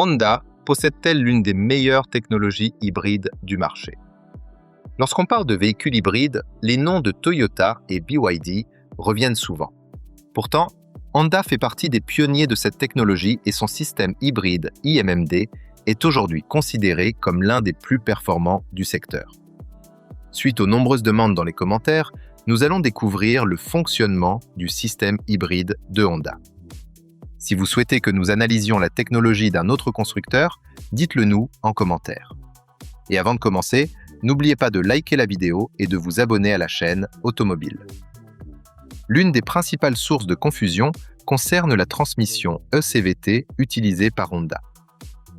Honda possède-t-elle l'une des meilleures technologies hybrides du marché? Lorsqu'on parle de véhicules hybrides, les noms de Toyota et BYD reviennent souvent. Pourtant, Honda fait partie des pionniers de cette technologie et son système hybride iMMD est aujourd'hui considéré comme l'un des plus performants du secteur. Suite aux nombreuses demandes dans les commentaires, nous allons découvrir le fonctionnement du système hybride de Honda. Si vous souhaitez que nous analysions la technologie d'un autre constructeur, dites-le nous en commentaire. Et avant de commencer, n'oubliez pas de liker la vidéo et de vous abonner à la chaîne Automobile. L'une des principales sources de confusion concerne la transmission ECVT utilisée par Honda.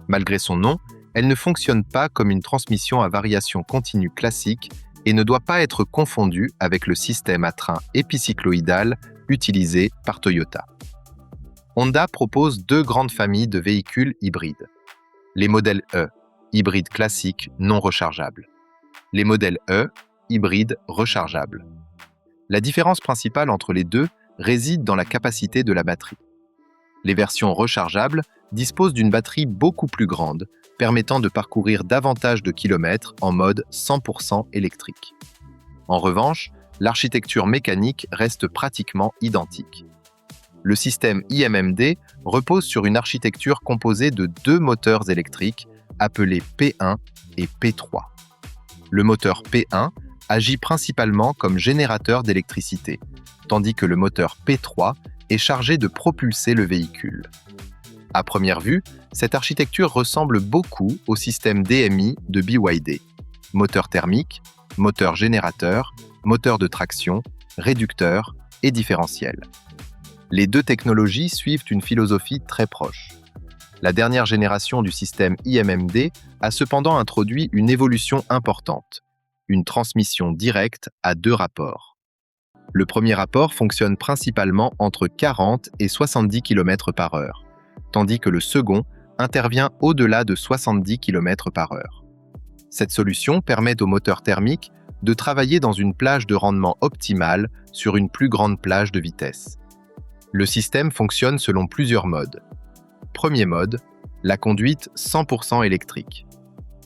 Malgré son nom, elle ne fonctionne pas comme une transmission à variation continue classique et ne doit pas être confondue avec le système à train épicycloïdal utilisé par Toyota. Honda propose deux grandes familles de véhicules hybrides. Les modèles E, hybrides classiques non rechargeables. Les modèles E, hybrides rechargeables. La différence principale entre les deux réside dans la capacité de la batterie. Les versions rechargeables disposent d'une batterie beaucoup plus grande, permettant de parcourir davantage de kilomètres en mode 100% électrique. En revanche, l'architecture mécanique reste pratiquement identique. Le système iMMD repose sur une architecture composée de deux moteurs électriques appelés P1 et P3. Le moteur P1 agit principalement comme générateur d'électricité, tandis que le moteur P3 est chargé de propulser le véhicule. À première vue, cette architecture ressemble beaucoup au système DMI de BYD. Moteur thermique, moteur générateur, moteur de traction, réducteur et différentiel. Les deux technologies suivent une philosophie très proche. La dernière génération du système iMMD a cependant introduit une évolution importante, une transmission directe à deux rapports. Le premier rapport fonctionne principalement entre 40 et 70 km/h, tandis que le second intervient au-delà de 70 km/h. Cette solution permet au moteur thermique de travailler dans une plage de rendement optimale sur une plus grande plage de vitesse. Le système fonctionne selon plusieurs modes. Premier mode, la conduite 100% électrique.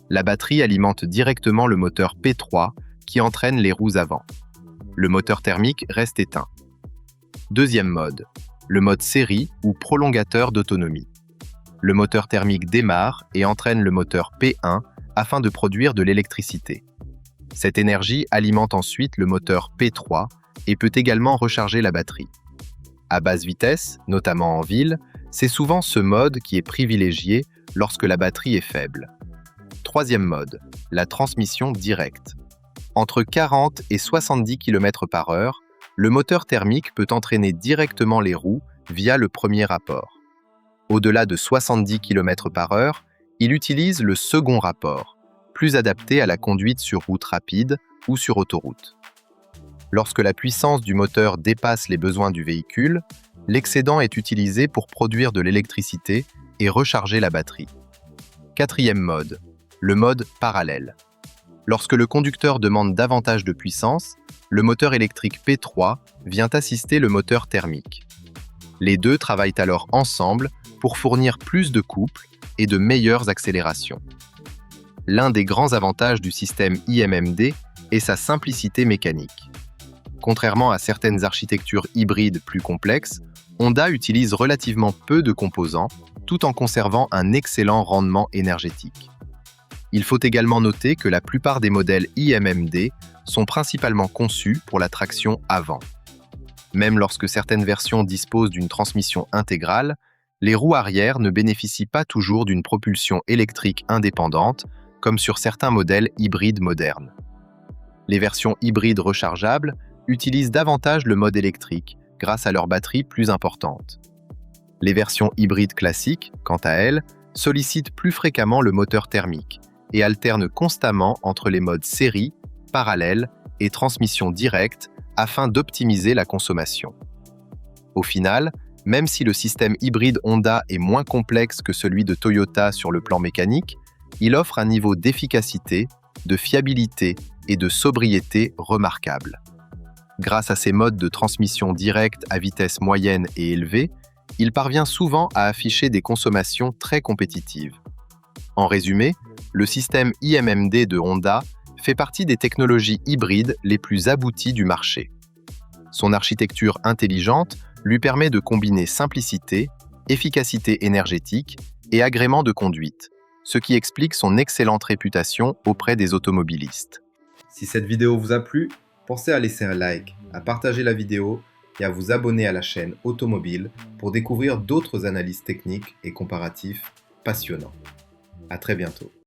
La batterie alimente directement le moteur P3 qui entraîne les roues avant. Le moteur thermique reste éteint. Deuxième mode, le mode série ou prolongateur d'autonomie. Le moteur thermique démarre et entraîne le moteur P1 afin de produire de l'électricité. Cette énergie alimente ensuite le moteur P3 et peut également recharger la batterie. À basse vitesse, notamment en ville, c'est souvent ce mode qui est privilégié lorsque la batterie est faible. Troisième mode, la transmission directe. Entre 40 et 70 km/h, le moteur thermique peut entraîner directement les roues via le premier rapport. Au-delà de 70 km/h, il utilise le second rapport, plus adapté à la conduite sur route rapide ou sur autoroute. Lorsque la puissance du moteur dépasse les besoins du véhicule, l'excédent est utilisé pour produire de l'électricité et recharger la batterie. Quatrième mode, le mode parallèle. Lorsque le conducteur demande davantage de puissance, le moteur électrique P3 vient assister le moteur thermique. Les deux travaillent alors ensemble pour fournir plus de couple et de meilleures accélérations. L'un des grands avantages du système iMMD est sa simplicité mécanique. Contrairement à certaines architectures hybrides plus complexes, Honda utilise relativement peu de composants tout en conservant un excellent rendement énergétique. Il faut également noter que la plupart des modèles iMMD sont principalement conçus pour la traction avant. Même lorsque certaines versions disposent d'une transmission intégrale, les roues arrière ne bénéficient pas toujours d'une propulsion électrique indépendante, comme sur certains modèles hybrides modernes. Les versions hybrides rechargeables utilisent davantage le mode électrique grâce à leur batterie plus importante. Les versions hybrides classiques, quant à elles, sollicitent plus fréquemment le moteur thermique et alternent constamment entre les modes série, parallèle et transmission directe afin d'optimiser la consommation. Au final, même si le système hybride Honda est moins complexe que celui de Toyota sur le plan mécanique, il offre un niveau d'efficacité, de fiabilité et de sobriété remarquable. Grâce à ses modes de transmission directe à vitesse moyenne et élevée, il parvient souvent à afficher des consommations très compétitives. En résumé, le système iMMD de Honda fait partie des technologies hybrides les plus abouties du marché. Son architecture intelligente lui permet de combiner simplicité, efficacité énergétique et agrément de conduite, ce qui explique son excellente réputation auprès des automobilistes. Si cette vidéo vous a plu, pensez à laisser un like, à partager la vidéo et à vous abonner à la chaîne Automobile pour découvrir d'autres analyses techniques et comparatifs passionnants. À très bientôt.